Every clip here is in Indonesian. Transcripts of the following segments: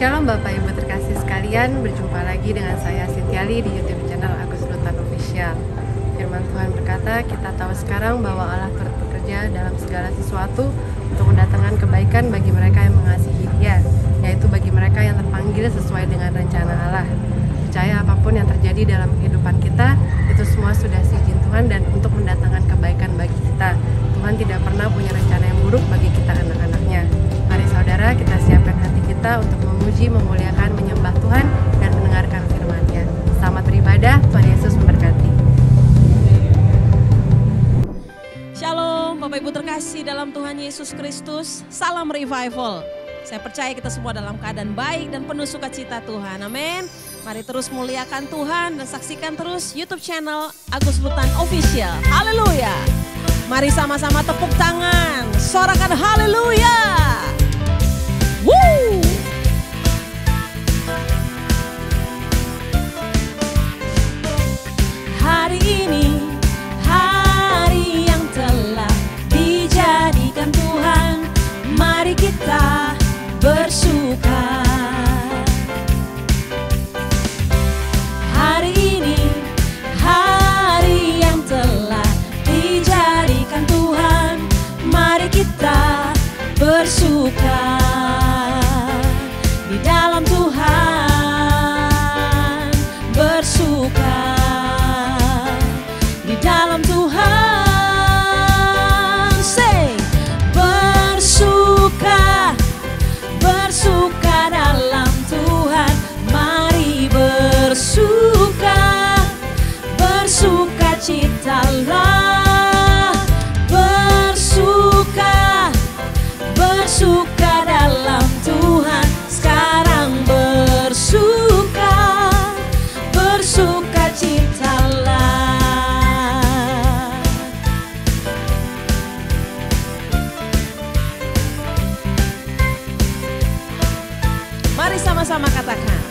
Shalom Bapak Ibu terkasih sekalian, berjumpa lagi dengan saya Sintiali di YouTube channel Agus Lutan Official. Firman Tuhan berkata, kita tahu sekarang bahwa Allah turut bekerja dalam segala sesuatu untuk mendatangkan kebaikan bagi mereka yang mengasihi Dia, yaitu bagi mereka yang terpanggil sesuai dengan rencana Allah. Percaya apapun yang terjadi dalam kehidupan kita, itu semua sudah seizin Tuhan dan untuk mendatangkan kebaikan bagi kita. Tuhan tidak pernah punya rencana yang buruk bagi kita anak-anaknya. Mari saudara, kita siapkan hati kita untuk memuji, memuliakan, menyembah Tuhan dan mendengarkan firman-Nya. Selamat beribadah, Tuhan Yesus memberkati. Shalom Bapak Ibu terkasih dalam Tuhan Yesus Kristus. Salam revival. Saya percaya kita semua dalam keadaan baik dan penuh sukacita Tuhan. Amin. Mari terus muliakan Tuhan dan saksikan terus YouTube channel Agus Lutan Official. Haleluya. Mari sama-sama tepuk tangan, sorakan haleluya. Woo! Hari ini hari yang telah dijadikan Tuhan, mari kita bersuka. Hari ini hari yang telah dijadikan Tuhan, mari kita bersuka di dalam Tuhan, bersuka di dalam Tuhan. Say bersuka, bersuka dalam Tuhan, mari bersuka, bersuka citalah, bersuka, bersuka dalam Tuhan, sekarang bersuka, bersuka citalah. Mari sama-sama katakan,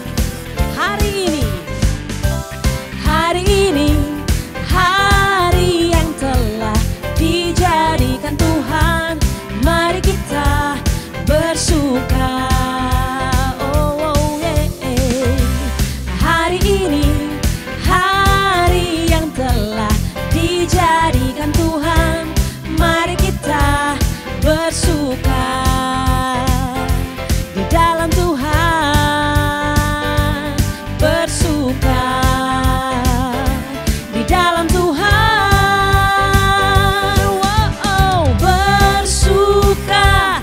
hari ini hari yang telah dijadikan Tuhan, mari kita bersuka. Oh, yeah. Hari ini hari yang telah dijadikan Tuhan, mari kita bersuka di dalam Tuhan, bersuka di dalam Tuhan. Oh, bersuka,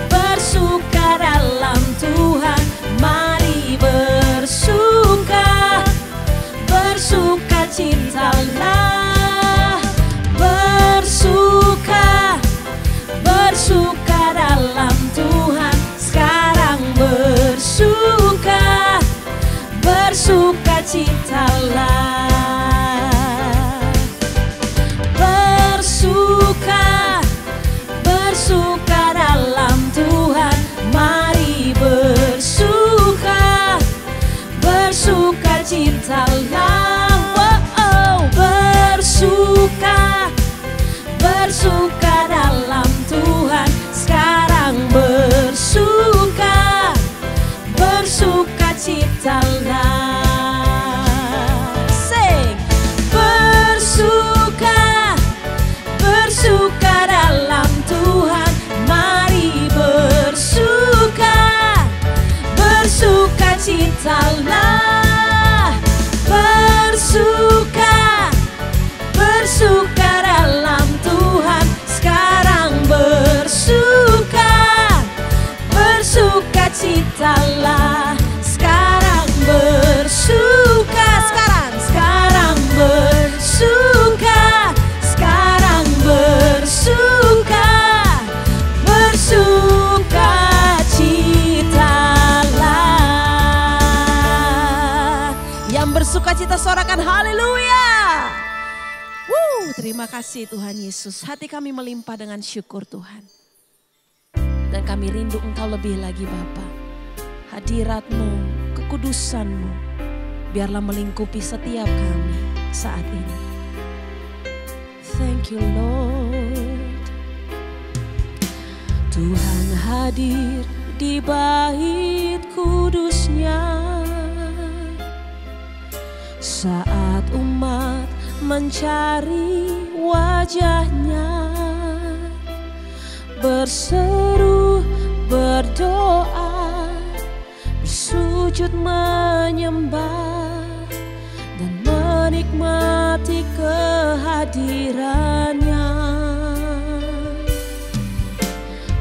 bersuka dalam Tuhan, mari bersuka, bersuka cintalah, bersuka, bersuka dalam Tuhan, sekarang bersuka, bersuka citalah. Bersuka, bersuka dalam Tuhan, mari bersuka, bersuka citalah. Oh, bersuka, bersuka dalam Tuhan, sekarang bersuka, bersuka citalah. Sing, bersuka, bersuka dalam Tuhan, mari bersuka, bersuka citalah. Bersuka, bersuka dalam Tuhan, sekarang bersuka, bersuka citalah. Sekarang bersuka, sekarang bersuka, sekarang bersuka, bersuka citalah. Yang bersuka cita sorakan haleluya. Terima kasih Tuhan Yesus. Hati kami melimpah dengan syukur Tuhan. Dan kami rindu Engkau lebih lagi Bapa. Hadirat-Mu, kekudusan-Mu, biarlah melingkupi setiap kami saat ini. Thank you Lord. Tuhan hadir di bait kudusnya. Saat umat mencari wajahnya, berseru, berdoa, bersujud menyembah, dan menikmati kehadirannya.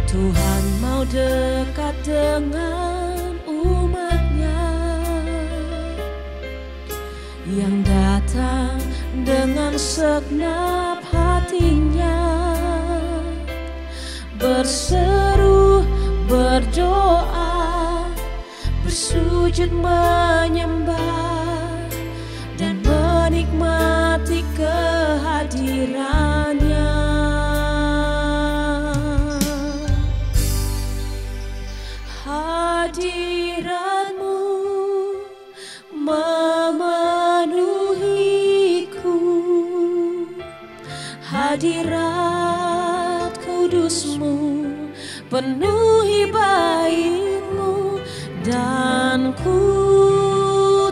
Tuhan mau dekat dengan umatnya yang datang dengan segenap hatinya, berseru, berdoa, bersujud menyembah, dan menikmati kehadirannya. Hadiratmu memenuhiku, hadirat kudusmu penuhi baitmu, dan ku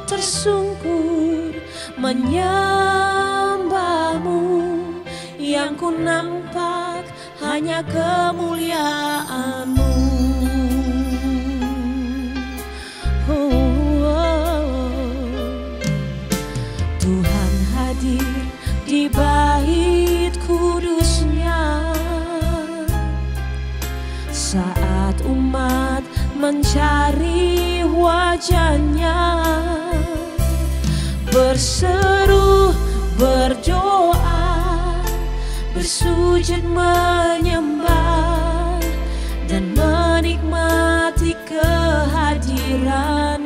tersungkur menyembahmu. Yang ku nampak hanya kemuliaanmu. Tuhan hadir di bait kudusnya saat umat mencari wajahnya, berseru, berdoa, bersujud menyembah, dan menikmati kehadirannya.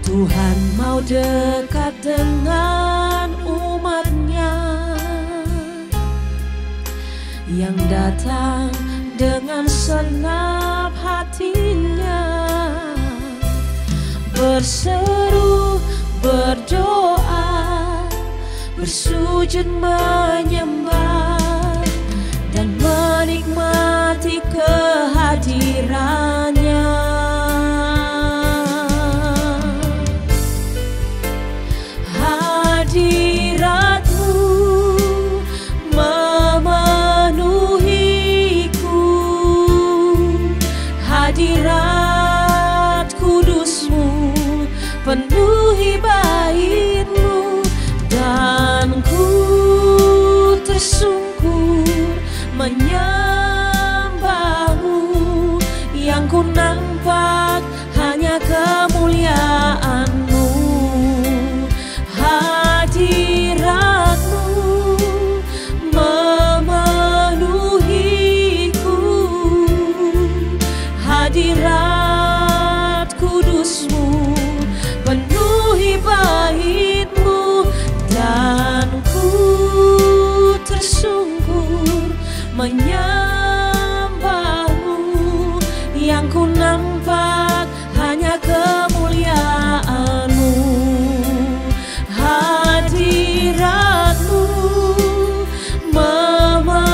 Tuhan mau dekat dengan umatnya yang datang dengan senap hatinya, berseru, berdoa, bersujud menyembah, dan menikmati kehadirannya. Hadiratmu memenuhiku, hadirat kudusmu penuhi baitmu, dan ku tersungkur menyembahmu. Yang ku nampak hanya kemuliaanmu. Hadiratmu memenuhiku, hadirat kudusmu penuhi baitmu, dan ku tersungkur menyembahmu. Yang ku nampak hanya kemuliaanmu. Hadiratmu memenuhiku,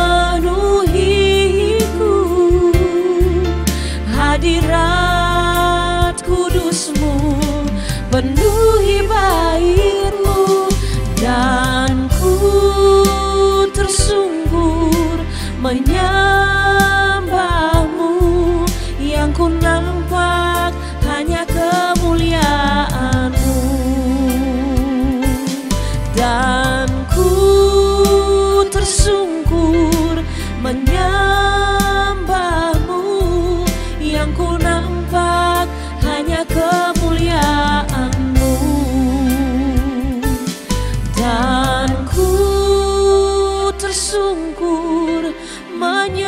hadirat kudusmu penuhi baitmu, dan ku tersungkur menyembahmu. Yang ku nampak hanya kemuliaanmu, dan ku tersungkur menyembahmu. Yang ku nampak hanya kemuliaanmu, dan ku tersungkur menyembahmu.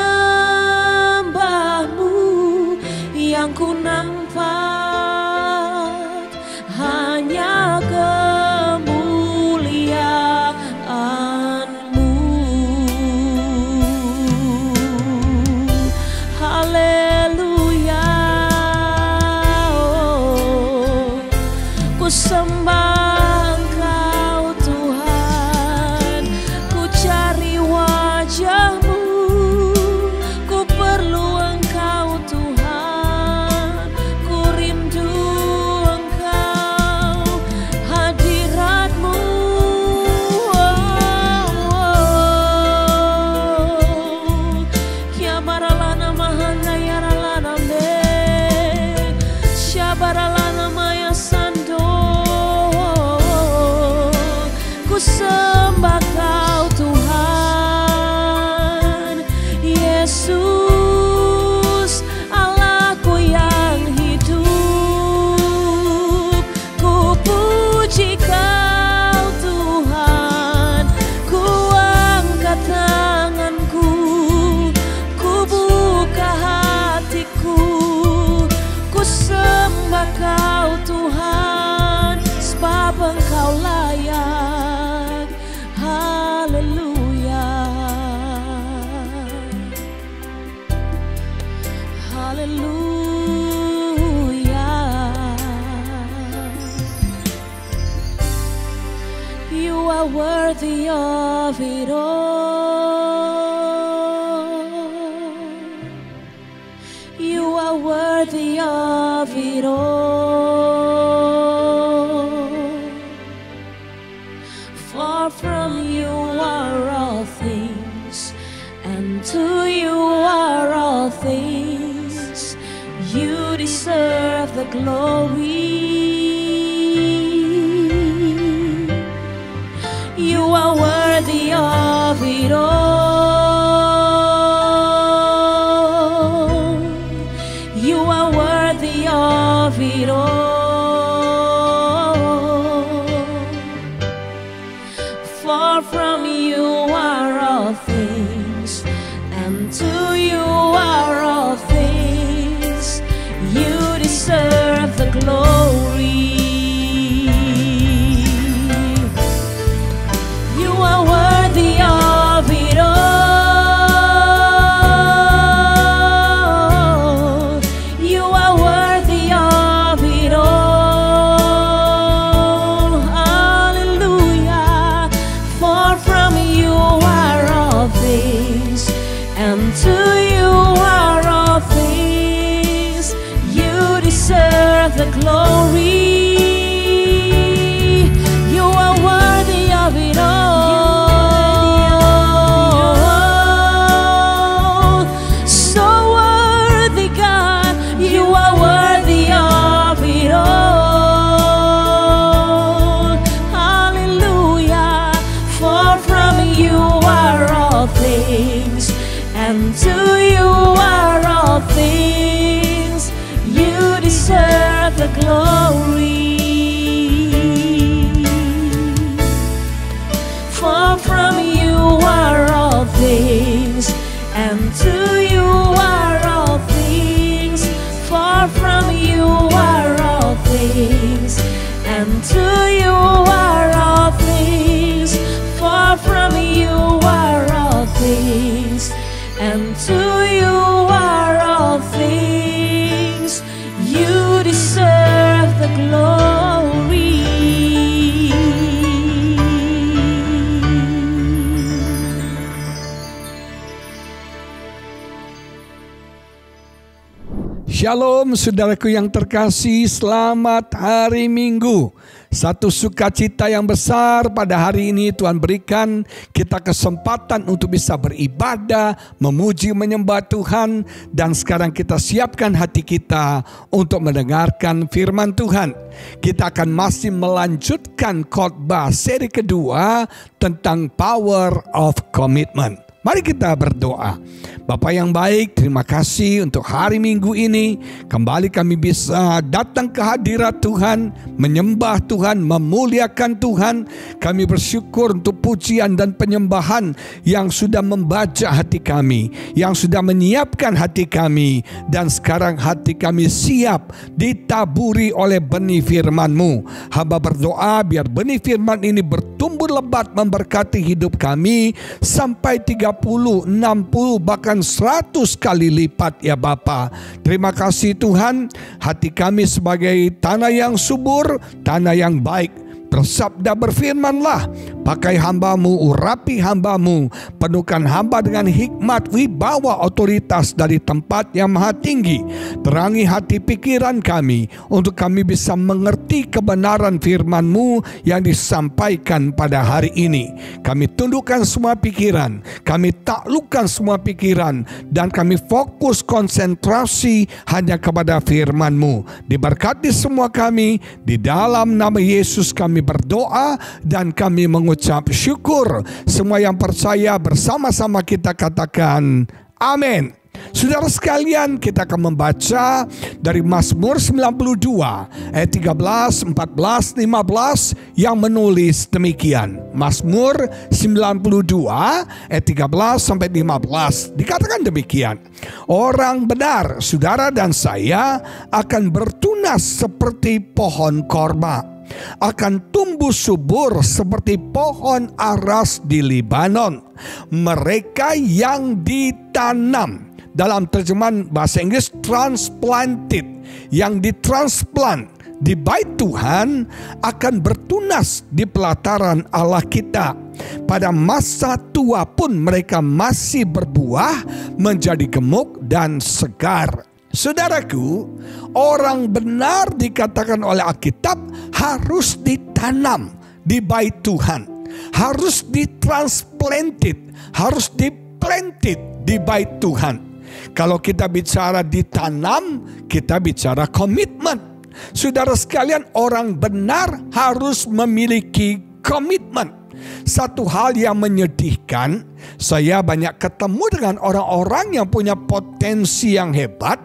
of it all. You are worthy of it all. For from you are all things, and to you are all things. You deserve the glory. You are worthy of it all. You are worthy of it all. For from you are all things, and to you are all things. You deserve the glory. You are worthy of it all. You are worthy of it all. Hallelujah. For from you are all things, and to you are all things. You deserve the glory. You are worthy of it all. So worthy, God. You are worthy of it all. Hallelujah. For from you are all things, and to you are all things. You deserve the glory. For from you are all things, and to you are all things. For from you are all things, and to you are all things. For from you are all things, and to you are all things. You deserve the glory. Shalom saudaraku yang terkasih, selamat hari Minggu. Satu sukacita yang besar pada hari ini Tuhan berikan kita kesempatan untuk bisa beribadah, memuji, menyembah Tuhan. Dan sekarang kita siapkan hati kita untuk mendengarkan firman Tuhan. Kita akan masih melanjutkan khotbah seri kedua tentang Power of Commitment. Mari kita berdoa. Bapa yang baik, terima kasih untuk hari Minggu ini. Kembali kami bisa datang ke hadirat Tuhan, menyembah Tuhan, memuliakan Tuhan. Kami bersyukur untuk pujian dan penyembahan yang sudah membaca hati kami, yang sudah menyiapkan hati kami. Dan sekarang hati kami siap ditaburi oleh benih firman-Mu. Hamba berdoa biar benih firman ini bertumbuh lebat memberkati hidup kami sampai 30, 60, bahkan 100 kali lipat ya Bapa. Terima kasih Tuhan, hati kami sebagai tanah yang subur, tanah yang baik. Bersabda, berfirmanlah, pakai hamba-Mu, urapi hamba-Mu, penuhkan hamba dengan hikmat, wibawa, otoritas dari tempat yang maha tinggi. Terangi hati pikiran kami, untuk kami bisa mengerti kebenaran firman-Mu yang disampaikan pada hari ini. Kami tundukkan semua pikiran, kami taklukkan semua pikiran, dan kami fokus konsentrasi hanya kepada firman-Mu. Diberkati semua kami, di dalam nama Yesus kami berdoa dan kami mengucap syukur. Semua yang percaya bersama-sama kita katakan amin. Saudara sekalian, kita akan membaca dari Mazmur 92 ayat 13, 14, 15 yang menulis demikian. Mazmur 92 ayat 13 sampai 15 dikatakan demikian. Orang benar, saudara dan saya, akan bertunas seperti pohon korma, akan tumbuh subur seperti pohon aras di Libanon. Mereka yang ditanam, dalam terjemahan bahasa Inggris transplanted, yang ditransplant di bait Tuhan akan bertunas di pelataran Allah kita. Pada masa tua pun mereka masih berbuah, menjadi gemuk dan segar. Saudaraku, orang benar dikatakan oleh Alkitab harus ditanam di bait Tuhan, harus ditransplanted, harus diplanted di bait Tuhan. Kalau kita bicara ditanam, kita bicara komitmen. Saudara sekalian, orang benar harus memiliki komitmen. Satu hal yang menyedihkan, saya banyak ketemu dengan orang-orang yang punya potensi yang hebat,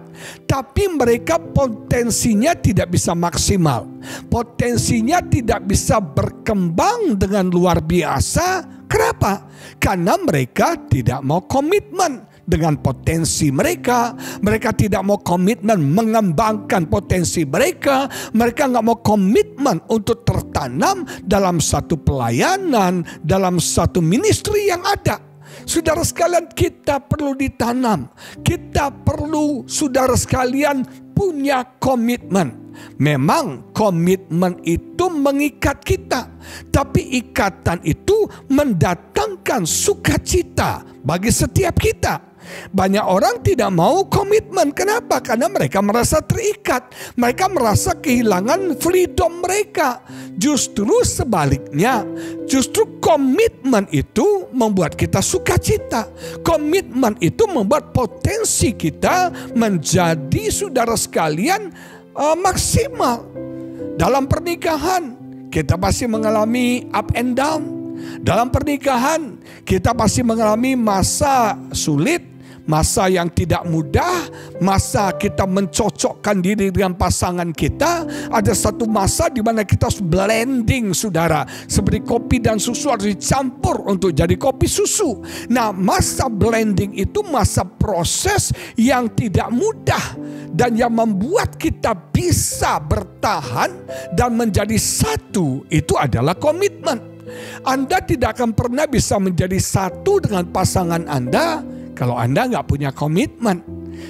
tapi mereka potensinya tidak bisa maksimal. Potensinya tidak bisa berkembang dengan luar biasa. Kenapa? Karena mereka tidak mau komitmen dengan potensi mereka. Mereka tidak mau komitmen mengembangkan potensi mereka. Mereka nggak mau komitmen untuk tertanam dalam satu pelayanan, dalam satu ministry yang ada. Saudara sekalian, kita perlu ditanam. Kita perlu, saudara sekalian, punya komitmen. Memang komitmen itu mengikat kita, tapi ikatan itu mendatangkan sukacita bagi setiap kita. Banyak orang tidak mau komitmen. Kenapa? Karena mereka merasa terikat. Mereka merasa kehilangan freedom mereka. Justru sebaliknya, justru komitmen itu membuat kita sukacita. Komitmen itu membuat potensi kita menjadi, saudara sekalian, maksimal. Dalam pernikahan kita pasti mengalami up and down. Dalam pernikahan kita pasti mengalami masa sulit, masa yang tidak mudah, masa kita mencocokkan diri dengan pasangan kita. Ada satu masa di mana kita harus blending, saudara. Seperti kopi dan susu harus dicampur untuk jadi kopi susu. Nah, masa blending itu masa proses yang tidak mudah dan yang membuat kita bisa bertahan dan menjadi satu. Itu adalah komitmen. Anda tidak akan pernah bisa menjadi satu dengan pasangan Anda kalau Anda nggak punya komitmen.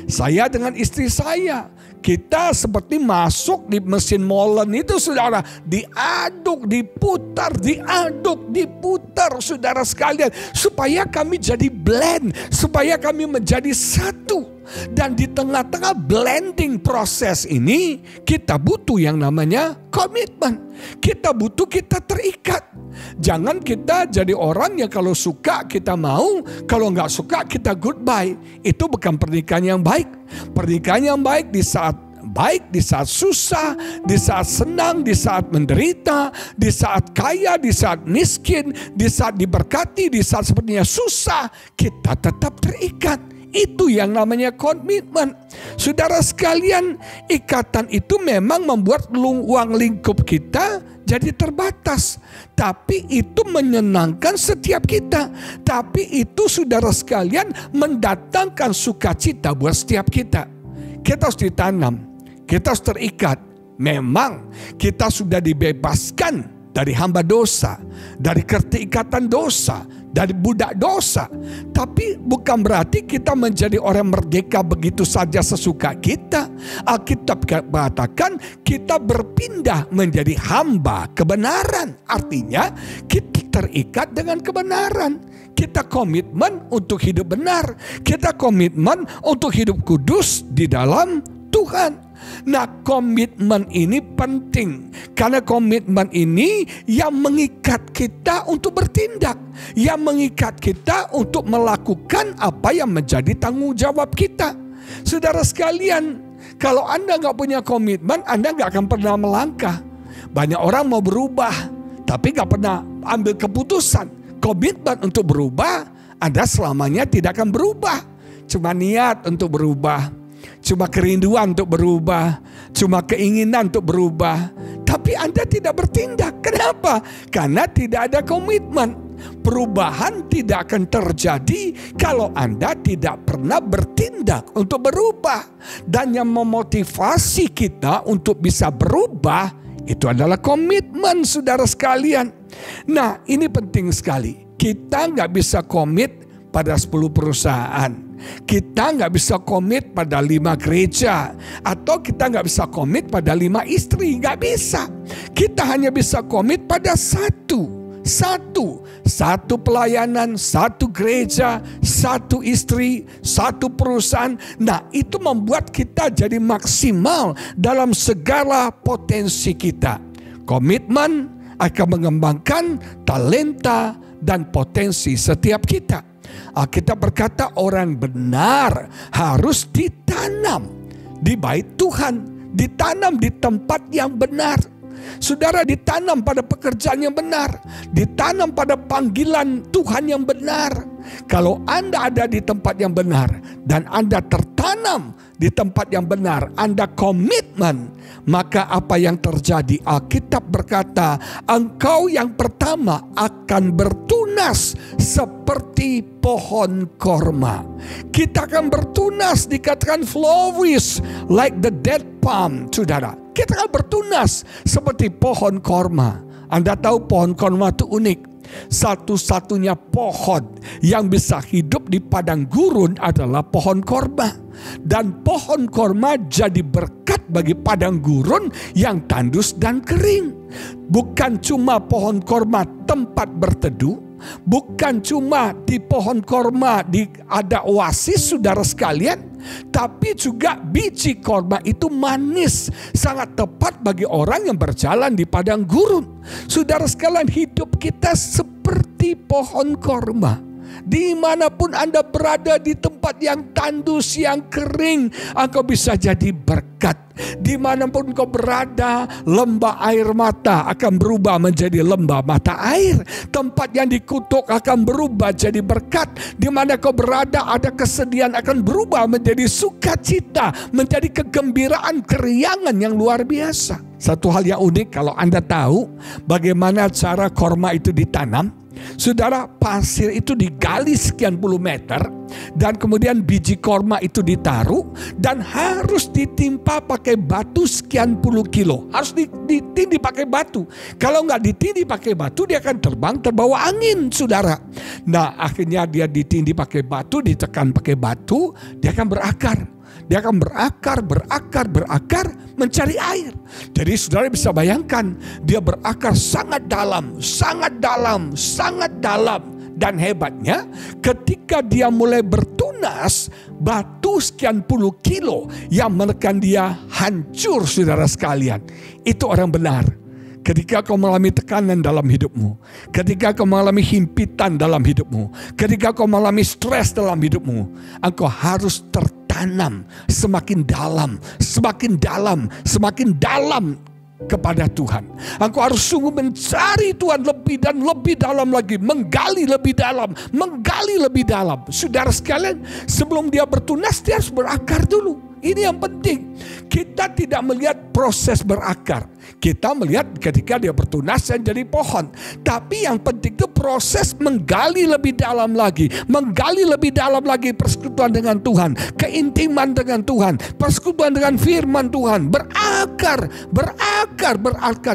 Saya dengan istri saya, kita seperti masuk di mesin molen itu, saudara. Diaduk, diputar, diaduk, diputar, saudara sekalian. Supaya kami jadi blend, supaya kami menjadi satu. Dan di tengah-tengah blending proses ini, kita butuh yang namanya komitmen. Kita butuh, kita terikat. Jangan kita jadi orang yang kalau suka kita mau, kalau nggak suka kita goodbye. Itu bukan pernikahan yang baik. Pernikahan yang baik di saat baik, di saat susah, di saat senang, di saat menderita, di saat kaya, di saat miskin, di saat diberkati, di saat sepertinya susah, kita tetap terikat. Itu yang namanya komitmen. Saudara sekalian, ikatan itu memang membuat ruang lingkup kita jadi terbatas. Tapi itu menyenangkan setiap kita. Tapi itu, saudara sekalian, mendatangkan sukacita buat setiap kita. Kita harus ditanam, kita harus terikat. Memang kita sudah dibebaskan dari hamba dosa, dari keterikatan dosa, dari budak dosa. Tapi bukan berarti kita menjadi orang merdeka begitu saja sesuka kita. Alkitab mengatakan kita berpindah menjadi hamba kebenaran. Artinya kita terikat dengan kebenaran. Kita komitmen untuk hidup benar. Kita komitmen untuk hidup kudus di dalam Tuhan. Nah, komitmen ini penting karena komitmen ini yang mengikat kita untuk bertindak, yang mengikat kita untuk melakukan apa yang menjadi tanggung jawab kita. Saudara sekalian, kalau Anda nggak punya komitmen, Anda nggak akan pernah melangkah. Banyak orang mau berubah, tapi nggak pernah ambil keputusan, komitmen untuk berubah. Anda selamanya tidak akan berubah. Cuma niat untuk berubah, cuma kerinduan untuk berubah, cuma keinginan untuk berubah. Tapi Anda tidak bertindak. Kenapa? Karena tidak ada komitmen. Perubahan tidak akan terjadi kalau Anda tidak pernah bertindak untuk berubah. Dan yang memotivasi kita untuk bisa berubah itu adalah komitmen, saudara sekalian. Nah, ini penting sekali. Kita nggak bisa komit pada 10 perusahaan. Kita nggak bisa komit pada 5 gereja. Atau kita nggak bisa komit pada 5 istri. Nggak bisa. Kita hanya bisa komit pada satu pelayanan, satu gereja, satu istri, satu perusahaan. Nah, itu membuat kita jadi maksimal dalam segala potensi kita. Komitmen akan mengembangkan talenta dan potensi setiap kita. Alkitab berkata orang benar harus ditanam di bait Tuhan, ditanam di tempat yang benar. Saudara, ditanam pada pekerjaan yang benar, ditanam pada panggilan Tuhan yang benar. Kalau Anda ada di tempat yang benar dan Anda tertanam di tempat yang benar, Anda komitmen, maka apa yang terjadi? Alkitab berkata, engkau yang pertama akan bertunas seperti pohon korma. Kita akan bertunas, dikatakan flourish like the dead palm, saudara. Kita akan bertunas seperti pohon korma. Anda tahu pohon korma itu unik. Satu-satunya pohon yang bisa hidup di padang gurun adalah pohon korma. Dan pohon korma jadi berkat bagi padang gurun yang tandus dan kering. Bukan cuma pohon korma tempat berteduh, bukan cuma di pohon korma ada oasis, saudara sekalian, tapi juga biji korma itu manis, sangat tepat bagi orang yang berjalan di padang gurun. Saudara sekalian, hidup kita seperti pohon korma. Dimanapun Anda berada, di tempat yang tandus, yang kering, engkau bisa jadi berkat. Dimanapun kau berada, lembah air mata akan berubah menjadi lembah mata air. Tempat yang dikutuk akan berubah jadi berkat. Dimana kau berada, ada kesedihan akan berubah menjadi sukacita, menjadi kegembiraan, keriangan yang luar biasa. Satu hal yang unik, kalau Anda tahu bagaimana cara korma itu ditanam. Saudara, pasir itu digali sekian puluh meter dan kemudian biji korma itu ditaruh dan harus ditimpa pakai batu sekian puluh kilo. Harus ditindih pakai batu. Kalau nggak ditindih pakai batu, dia akan terbang terbawa angin, saudara. Nah, akhirnya dia ditindih pakai batu, ditekan pakai batu, dia akan berakar. Dia akan berakar mencari air. Jadi saudara bisa bayangkan, dia berakar sangat dalam. Dan hebatnya, ketika dia mulai bertunas, batu sekian puluh kilo yang menekan dia hancur, saudara sekalian. Itu orang benar. Ketika kau mengalami tekanan dalam hidupmu, ketika kau mengalami himpitan dalam hidupmu, ketika kau mengalami stres dalam hidupmu, engkau harus tertanam semakin dalam kepada Tuhan. Engkau harus sungguh mencari Tuhan lebih dan lebih dalam lagi, menggali lebih dalam. Saudara sekalian, sebelum dia bertunas, dia harus berakar dulu. Ini yang penting. Kita tidak melihat proses berakar. Kita melihat ketika dia bertunas dan jadi pohon. Tapi yang penting itu proses menggali lebih dalam lagi. Menggali lebih dalam lagi persekutuan dengan Tuhan. Keintiman dengan Tuhan. Persekutuan dengan firman Tuhan. Berakar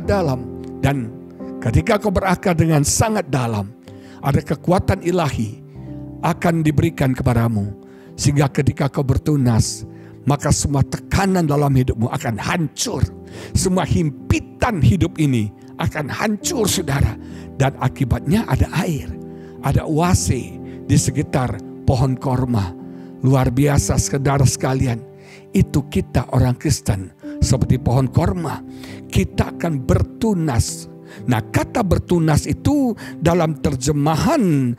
dalam. Dan ketika kau berakar dengan sangat dalam, ada kekuatan ilahi akan diberikan kepadamu. Sehingga ketika kau bertunas, maka semua tekanan dalam hidupmu akan hancur. Semua himpitan hidup ini akan hancur, saudara. Dan akibatnya ada air, ada oase di sekitar pohon korma. Luar biasa, saudara sekalian. Itu kita orang Kristen seperti pohon korma. Kita akan bertunas. Nah, kata bertunas itu dalam terjemahan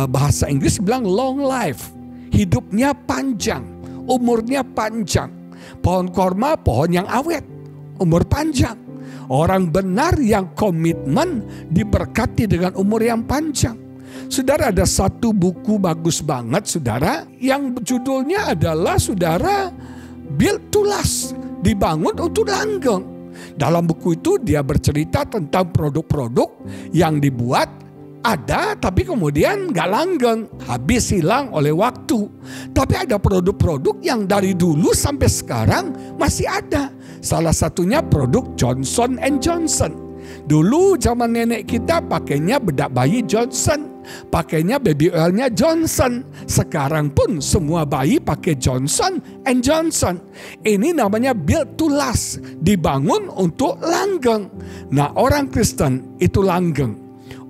bahasa Inggris bilang long life. Hidupnya panjang. Umurnya panjang. Pohon korma, pohon yang awet, umur panjang. Orang benar yang komitmen diberkati dengan umur yang panjang. Saudara, ada satu buku bagus banget, saudara, yang judulnya adalah, saudara, Built to Last, dibangun untuk langgeng. Dalam buku itu dia bercerita tentang produk-produk yang dibuat ada, tapi kemudian gak langgeng, habis hilang oleh waktu. Tapi ada produk-produk yang dari dulu sampai sekarang masih ada. Salah satunya produk Johnson & Johnson. Dulu zaman nenek kita pakainya bedak bayi Johnson. pakainya baby oilnya Johnson. Sekarang pun semua bayi pakai Johnson & Johnson. Ini namanya build to last, dibangun untuk langgeng. Nah, orang Kristen itu langgeng,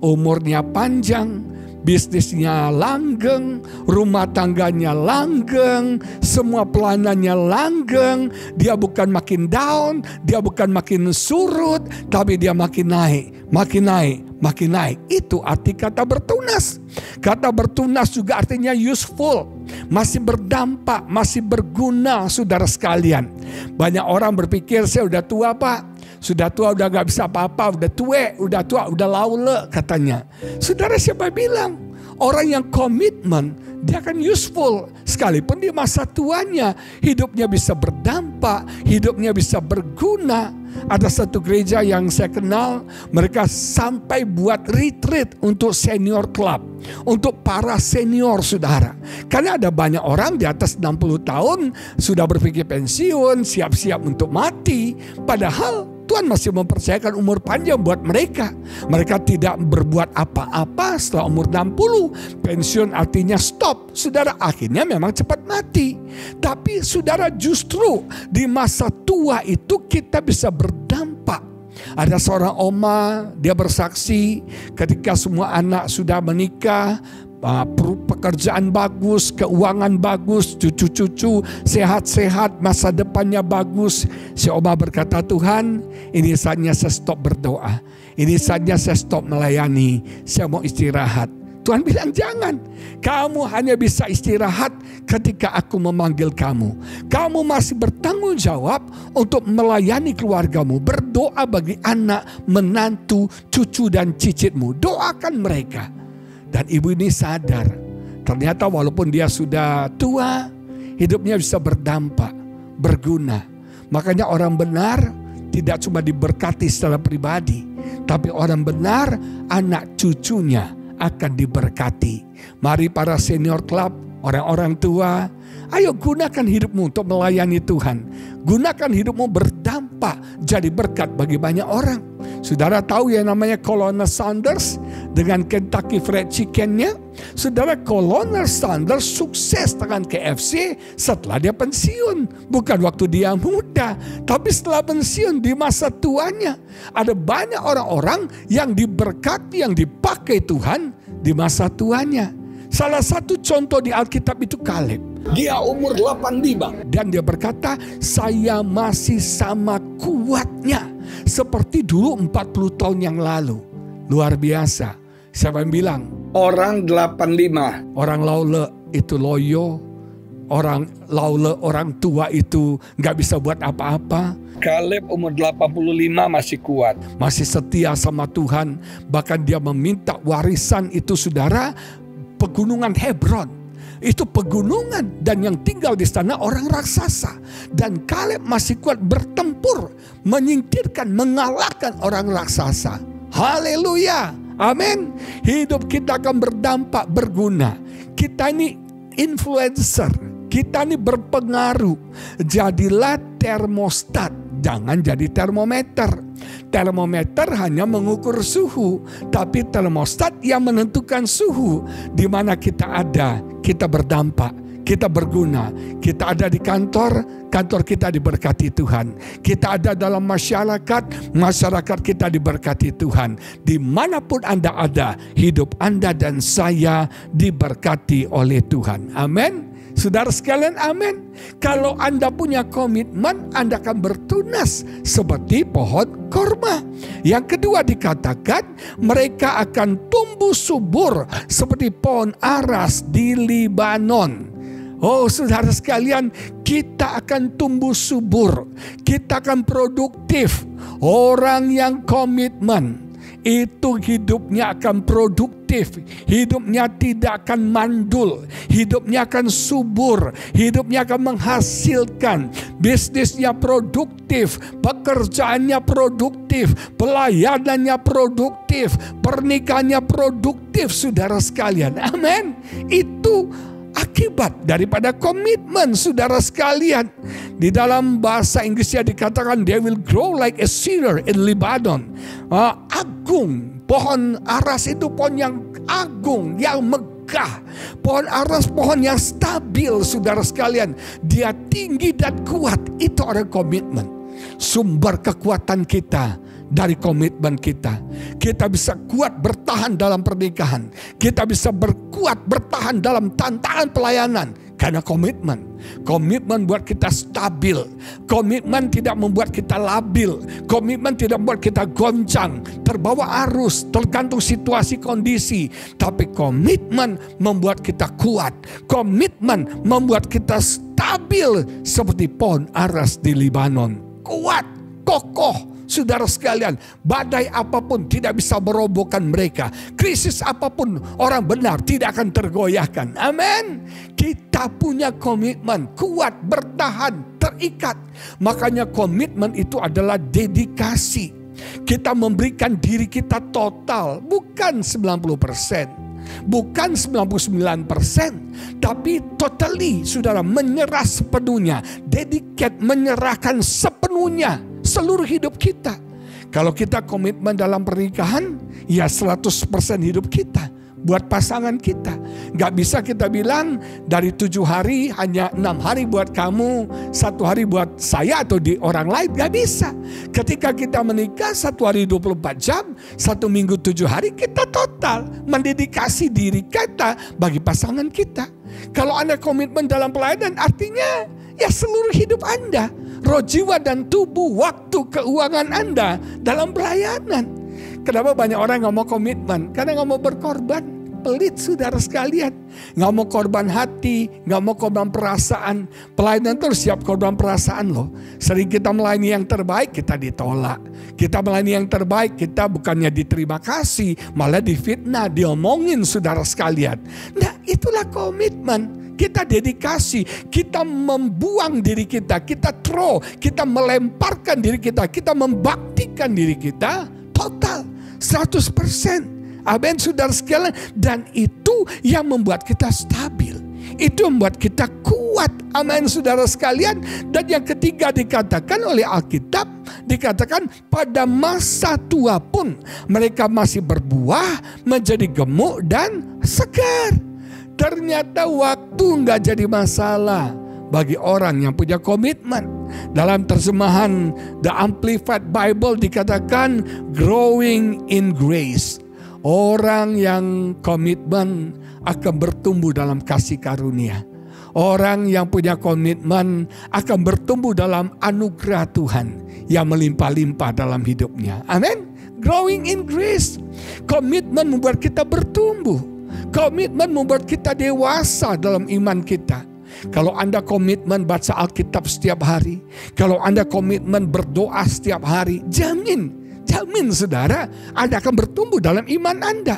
umurnya panjang, bisnisnya langgeng, rumah tangganya langgeng, semua pelanannya langgeng. Dia bukan makin down, dia bukan makin surut, tapi dia makin naik, makin naik, makin naik. Itu arti kata bertunas. Kata bertunas juga artinya useful, masih berdampak, masih berguna, saudara sekalian. Banyak orang berpikir, saya udah tua Pak, sudah tua, udah gak bisa apa-apa, udah tua, udah laule katanya. Saudara, siapa bilang? Orang yang komitmen, dia akan useful. Sekalipun di masa tuanya, hidupnya bisa berdampak, hidupnya bisa berguna. Ada satu gereja yang saya kenal, mereka sampai buat retreat untuk senior club, untuk para senior, saudara. Karena ada banyak orang di atas 60 tahun, sudah berpikir pensiun, siap-siap untuk mati. Padahal Tuhan masih mempercayakan umur panjang buat mereka. Mereka tidak berbuat apa-apa setelah umur 60. Pensiun artinya stop. Saudara, akhirnya memang cepat mati. Tapi saudara, justru di masa tua itu kita bisa berdampak. Ada seorang oma, dia bersaksi ketika semua anak sudah menikah, pekerjaan bagus, keuangan bagus, cucu-cucu sehat-sehat, masa depannya bagus. Si oma berkata, Tuhan, ini saatnya saya stop berdoa, ini saatnya saya stop melayani, saya mau istirahat. Tuhan bilang, jangan, kamu hanya bisa istirahat ketika aku memanggil kamu. Kamu masih bertanggung jawab untuk melayani keluargamu, berdoa bagi anak, menantu, cucu dan cicitmu. Doakan mereka. Dan ibu ini sadar, ternyata walaupun dia sudah tua, hidupnya bisa berdampak, berguna. Makanya orang benar tidak cuma diberkati secara pribadi, tapi orang benar, anak cucunya akan diberkati. Mari para senior club, orang-orang tua, ayo gunakan hidupmu untuk melayani Tuhan. Gunakan hidupmu berdampak, jadi berkat bagi banyak orang. Saudara tahu yang namanya Colonel Sanders dengan Kentucky Fried Chicken-nya? Saudara, Colonel Sanders sukses dengan KFC setelah dia pensiun. Bukan waktu dia muda, tapi setelah pensiun di masa tuanya. Ada banyak orang-orang yang diberkati, yang dipakai Tuhan di masa tuanya. Salah satu contoh di Alkitab itu Kaleb. Dia umur 85 dan dia berkata, saya masih sama kuatnya seperti dulu 40 tahun yang lalu. Luar biasa. Siapa yang bilang? Orang 85. Orang laule itu loyo. Orang laule, orang tua itu gak bisa buat apa-apa. Kaleb umur 85 masih kuat, masih setia sama Tuhan. Bahkan dia meminta warisan itu, saudara, pegunungan Hebron. Itu pegunungan dan yang tinggal di sana orang raksasa. Dan Kaleb masih kuat bertempur, menyingkirkan, mengalahkan orang raksasa. Haleluya, amin. Hidup kita akan berdampak, berguna. Kita ini influencer, kita ini berpengaruh. Jadilah termostat, jangan jadi termometer. Termometer hanya mengukur suhu, tapi termostat yang menentukan suhu. Di mana kita ada, kita berdampak, kita berguna. Kita ada di kantor, kantor kita diberkati Tuhan. Kita ada dalam masyarakat, masyarakat kita diberkati Tuhan. Dimanapun Anda ada, hidup Anda dan saya diberkati oleh Tuhan. Amin. Saudara sekalian, amin. Kalau Anda punya komitmen, Anda akan bertunas seperti pohon korma. Yang kedua dikatakan, mereka akan tumbuh subur seperti pohon aras di Libanon. Oh, saudara sekalian, kita akan tumbuh subur. Kita akan produktif. Orang yang komitmen itu hidupnya akan produktif, hidupnya tidak akan mandul, hidupnya akan subur, hidupnya akan menghasilkan, bisnisnya produktif, pekerjaannya produktif, pelayanannya produktif, pernikahannya produktif, saudara sekalian. Amin. Itu akibat daripada komitmen, saudara sekalian. Di dalam bahasa Inggrisnya dikatakan, they will grow like a cedar in Lebanon. Agung, pohon aras itu pohon yang agung, yang megah. Pohon aras, pohon yang stabil, saudara sekalian. Dia tinggi dan kuat, itu orang komitmen. Sumber kekuatan kita dari komitmen kita. Kita bisa kuat bertahan dalam pernikahan. Kita bisa berkuat bertahan dalam tantangan pelayanan. Karena komitmen. Komitmen buat kita stabil. Komitmen tidak membuat kita labil. Komitmen tidak membuat kita goncang, terbawa arus, tergantung situasi kondisi. Tapi komitmen membuat kita kuat. Komitmen membuat kita stabil seperti pohon aras di Libanon. Kuat, kokoh. Saudara sekalian, badai apapun tidak bisa merobohkan mereka. Krisis apapun orang benar tidak akan tergoyahkan. Amin. Kita punya komitmen, kuat, bertahan, terikat. Makanya komitmen itu adalah dedikasi. Kita memberikan diri kita total, bukan 90%. Bukan 99%, tapi totally, saudara, menyerah sepenuhnya. Dedicate, menyerahkan sepenuhnya seluruh hidup kita. Kalau kita komitmen dalam pernikahan, ya 100% hidup kita buat pasangan kita. Gak bisa kita bilang dari 7 hari hanya 6 hari buat kamu, 1 hari buat saya atau di orang lain. Gak bisa. Ketika kita menikah 1 hari 24 jam, 1 minggu 7 hari, kita total mendedikasi diri kita bagi pasangan kita. Kalau Anda komitmen dalam pelayanan, artinya ya seluruh hidup Anda, roh, jiwa, dan tubuh, waktu, keuangan Anda dalam pelayanan. Kenapa banyak orang gak mau komitmen? Karena gak mau berkorban. Pelit, saudara sekalian. Gak mau korban hati, gak mau korban perasaan. Pelayanan itu siap korban perasaan loh. Sering kita melayani yang terbaik, kita ditolak. Kita melayani yang terbaik, kita bukannya diterima kasih, malah difitnah, diomongin, saudara sekalian. Nah, itulah komitmen. Kita dedikasi, kita membuang diri kita throw, kita melemparkan diri kita membaktikan diri kita total 100%. Amin, saudara sekalian. Dan itu yang membuat kita stabil. Itu membuat kita kuat. Amin, saudara sekalian. Dan yang ketiga dikatakan oleh Alkitab, dikatakan pada masa tua pun mereka masih berbuah, menjadi gemuk dan segar. Ternyata waktu nggak jadi masalah bagi orang yang punya komitmen. Dalam terjemahan The Amplified Bible dikatakan growing in grace. Orang yang komitmen akan bertumbuh dalam kasih karunia. Orang yang punya komitmen akan bertumbuh dalam anugerah Tuhan yang melimpah-limpah dalam hidupnya. Amin. Growing in grace. Komitmen membuat kita bertumbuh. Komitmen membuat kita dewasa dalam iman kita. Kalau Anda komitmen baca Alkitab setiap hari, kalau Anda komitmen berdoa setiap hari, jamin saudara, Anda akan bertumbuh dalam iman Anda.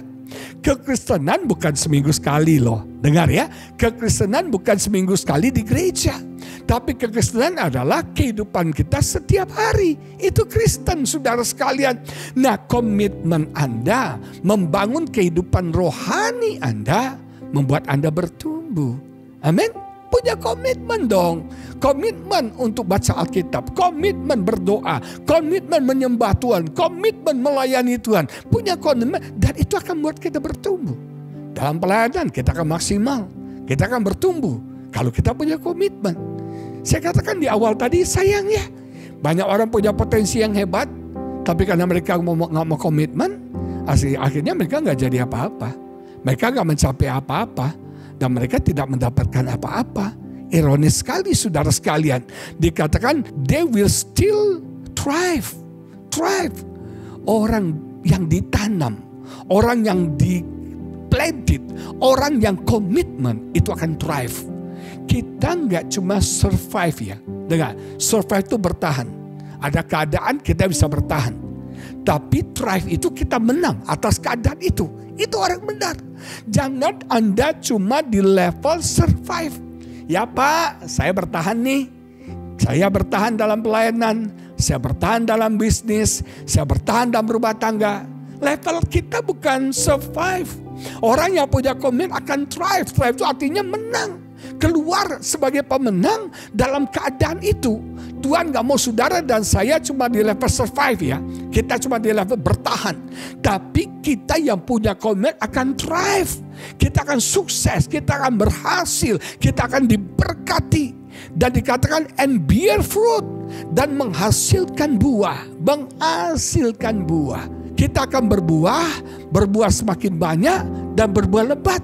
Kekristenan bukan seminggu sekali loh. Dengar ya, kekristenan bukan seminggu sekali di gereja. Tapi kekristenan adalah kehidupan kita setiap hari. Itu Kristen, saudara sekalian. Nah, komitmen Anda membangun kehidupan rohani Anda, membuat Anda bertumbuh. Amin. Punya komitmen dong. Komitmen untuk baca Alkitab, komitmen berdoa, komitmen menyembah Tuhan, komitmen melayani Tuhan. Punya komitmen, dan itu akan membuat kita bertumbuh. Dalam pelayanan kita akan maksimal, kita akan bertumbuh kalau kita punya komitmen. Saya katakan di awal tadi, sayang ya, banyak orang punya potensi yang hebat, tapi karena mereka nggak mau komitmen, akhirnya mereka nggak jadi apa-apa. Mereka nggak mencapai apa-apa, dan mereka tidak mendapatkan apa-apa. Ironis sekali, saudara sekalian. Dikatakan they will still thrive. Orang yang ditanam, orang yang planted, orang yang komitmen itu akan thrive. Kita nggak cuma survive ya. Dengar, survive itu bertahan. Ada keadaan kita bisa bertahan. Tapi thrive itu kita menang atas keadaan itu. Itu orang benar. Jangan Anda cuma di level survive. Ya Pak, saya bertahan nih. Saya bertahan dalam pelayanan. Saya bertahan dalam bisnis. Saya bertahan dalam rumah tangga. Level kita bukan survive. Orang yang punya komitmen akan thrive. Thrive itu artinya menang. Keluar sebagai pemenang dalam keadaan itu. Tuhan gak mau saudara dan saya cuma di level survive ya. Kita cuma di level bertahan. Tapi kita yang punya komitmen akan thrive. Kita akan sukses, kita akan berhasil, kita akan diberkati. Dan dikatakan and bear fruit. Dan menghasilkan buah. Menghasilkan buah. Kita akan berbuah semakin banyak dan berbuah lebat.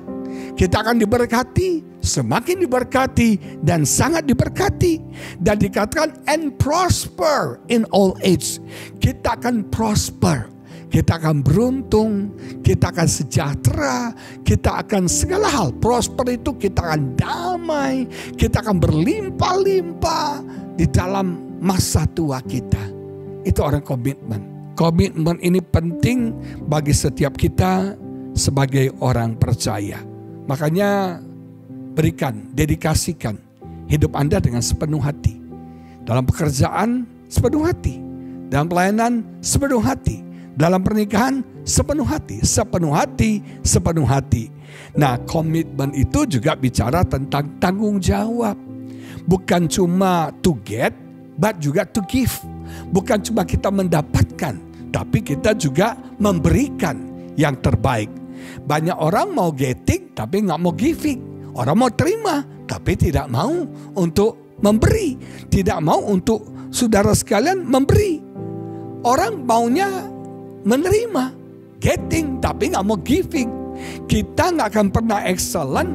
Kita akan diberkati, semakin diberkati dan sangat diberkati. Dan dikatakan and prosper in all age. Kita akan prosper, kita akan beruntung, kita akan sejahtera, kita akan segala hal. Prosper itu kita akan damai, kita akan berlimpah-limpah di dalam masa tua kita. Itu orang komitmen. Komitmen ini penting bagi setiap kita sebagai orang percaya. Makanya berikan, dedikasikan hidup Anda dengan sepenuh hati. Dalam pekerjaan sepenuh hati. Dalam pelayanan sepenuh hati. Dalam pernikahan sepenuh hati. Sepenuh hati, sepenuh hati. Nah, komitmen itu juga bicara tentang tanggung jawab. Bukan cuma to get, but juga to give. Bukan cuma kita mendapatkan, tapi kita juga memberikan yang terbaik. Banyak orang mau getting tapi gak mau giving. Orang mau terima tapi tidak mau untuk memberi. Tidak mau untuk saudara sekalian memberi. Orang maunya menerima, getting tapi gak mau giving. Kita gak akan pernah excellent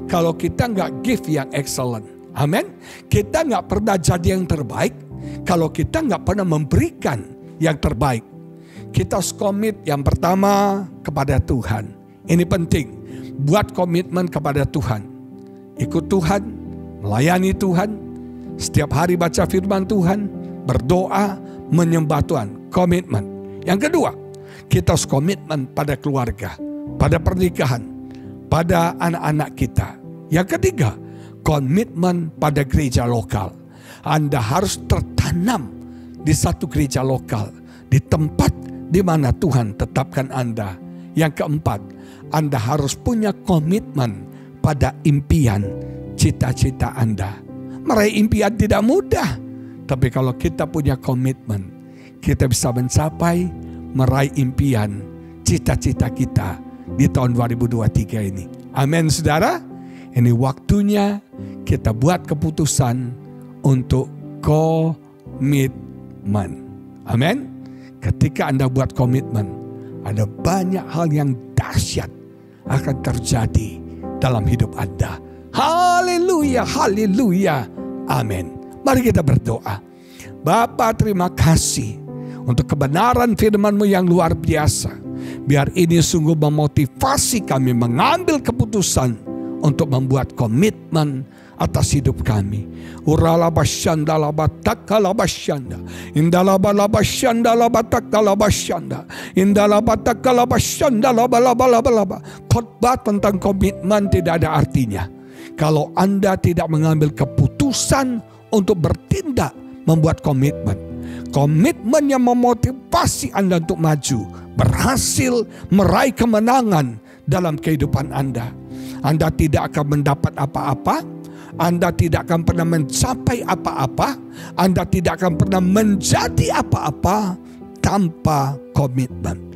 kalau kita gak give yang excellent. Amin. Kita gak pernah jadi yang terbaik kalau kita gak pernah memberikan yang terbaik. Kita harus komit yang pertama kepada Tuhan. Ini penting. Buat komitmen kepada Tuhan. Ikut Tuhan, melayani Tuhan, setiap hari baca firman Tuhan, berdoa, menyembah Tuhan. Komitmen. Yang kedua, kita harus komitmen pada keluarga, pada pernikahan, pada anak-anak kita. Yang ketiga, komitmen pada gereja lokal. Anda harus tertanam di satu gereja lokal, di tempat di mana Tuhan tetapkan Anda. Yang keempat, Anda harus punya komitmen pada impian, cita-cita Anda. Meraih impian tidak mudah, tapi kalau kita punya komitmen, kita bisa mencapai, meraih impian, cita-cita kita di tahun 2023 ini. Amin, saudara. Ini waktunya kita buat keputusan untuk komitmen. Amin. Ketika Anda buat komitmen, ada banyak hal yang dahsyat akan terjadi dalam hidup Anda. Haleluya, haleluya, amin. Mari kita berdoa. Bapa, terima kasih untuk kebenaran firman-Mu yang luar biasa. Biar ini sungguh memotivasi kami mengambil keputusan untuk membuat komitmen atas hidup kami. Uralabasyanda labatakalabasyanda. Indalabalabasyanda labatakalabasyanda. Indalabatakalabasyanda labalabalaba. Khotbah tentang komitmen tidak ada artinya kalau Anda tidak mengambil keputusan untuk bertindak membuat komitmen. Komitmen yang memotivasi Anda untuk maju, berhasil meraih kemenangan dalam kehidupan Anda. Anda tidak akan mendapat apa-apa, Anda tidak akan pernah mencapai apa-apa, Anda tidak akan pernah menjadi apa-apa tanpa komitmen.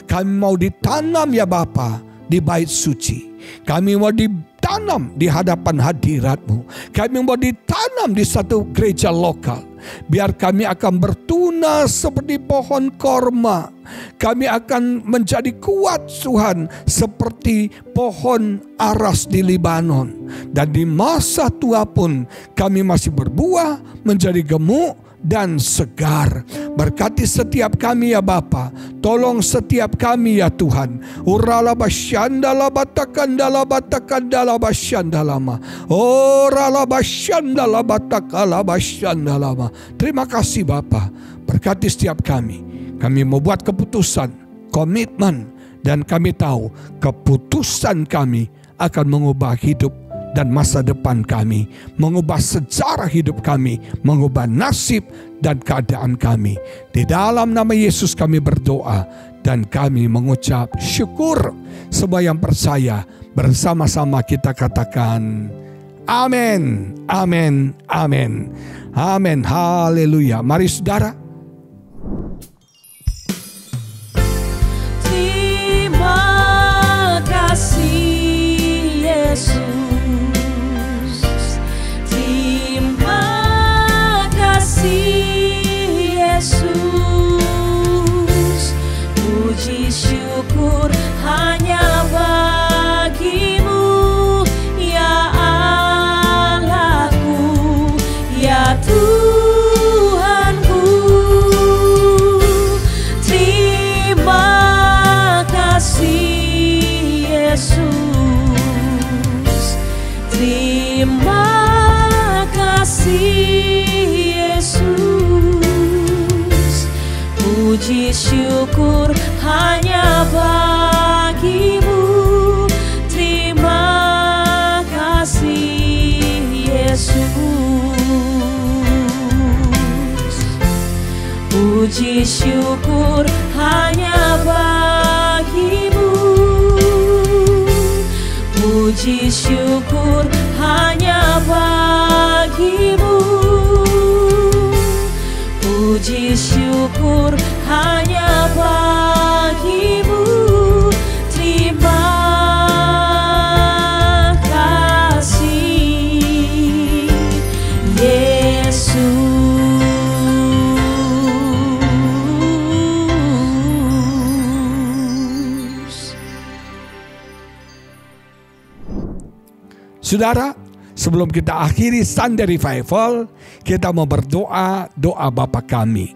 Kami mau ditanam ya Bapa di bait suci. Kami mau ditanam di hadapan hadirat-Mu. Kami mau ditanam di satu gereja lokal. Biar kami akan bertunas seperti pohon korma. Kami akan menjadi kuat Tuhan seperti pohon aras di Libanon. Dan di masa tua pun kami masih berbuah menjadi gemuk dan segar. Berkati setiap kami ya Bapa. Tolong setiap kami ya Tuhan. Terima kasih Bapa. Berkati setiap kami. Kami mau buat keputusan, komitmen, dan kami tahu keputusan kami akan mengubah hidup dan masa depan kami, mengubah sejarah hidup kami, mengubah nasib dan keadaan kami. Di dalam nama Yesus kami berdoa dan kami mengucap syukur. Semua yang percaya Bersama-sama kita katakan amin, amin, amin, amin, haleluya. Mari saudara. Terima kasih Yesus, terima kasih Yesus, puji syukur hanya bagimu ya Allahku, ya Tuhanku. Terima kasih Yesus, terima kasih Yesus, puji syukur hanya bagimu. Terima kasih Yesus, puji syukur hanya bagimu, puji syukur hanya bagimu, puji syukur hanya bagimu. Terima kasih Yesus. Saudara, sebelum kita akhiri Sunday Revival, kita mau berdoa, doa Bapa kami.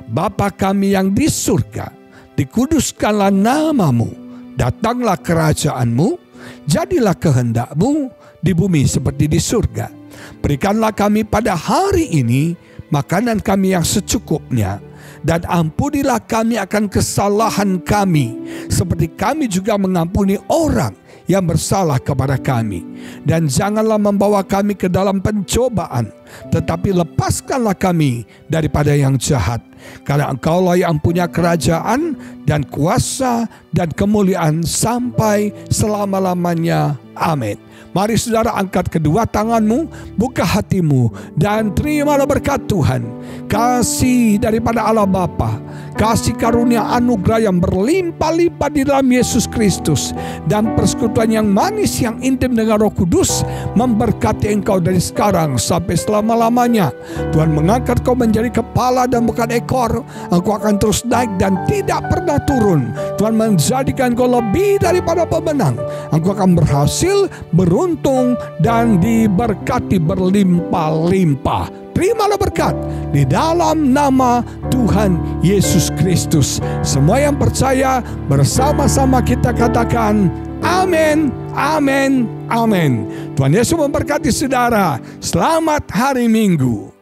Bapa kami yang di surga, dikuduskanlah namamu, datanglah kerajaanmu, jadilah kehendakmu di bumi seperti di surga. Berikanlah kami pada hari ini makanan kami yang secukupnya, dan ampunilah kami akan kesalahan kami, seperti kami juga mengampuni orang yang bersalah kepada kami. Dan janganlah membawa kami ke dalam pencobaan, tetapi lepaskanlah kami daripada yang jahat. Karena Engkaulah yang punya kerajaan dan kuasa dan kemuliaan sampai selama-lamanya. Amin. Mari saudara angkat kedua tanganmu, buka hatimu, dan terimalah berkat Tuhan. Kasih daripada Allah Bapa, kasih karunia anugerah yang berlimpah-limpah di dalam Yesus Kristus, dan persekutuan yang manis yang intim dengan Roh Kudus memberkati engkau dari sekarang sampai selama-lamanya. Tuhan mengangkat kau menjadi kepala dan bukan ekor. Engkau akan terus naik dan tidak pernah turun. Tuhan menjadikan kau lebih daripada pemenang. Engkau akan berhasil, beruntung, dan diberkati berlimpah-limpah. Terimalah berkat di dalam nama Tuhan Yesus Kristus. Semua yang percaya bersama-sama kita katakan amin, amin, amin. Tuhan Yesus memberkati saudara. Selamat hari Minggu.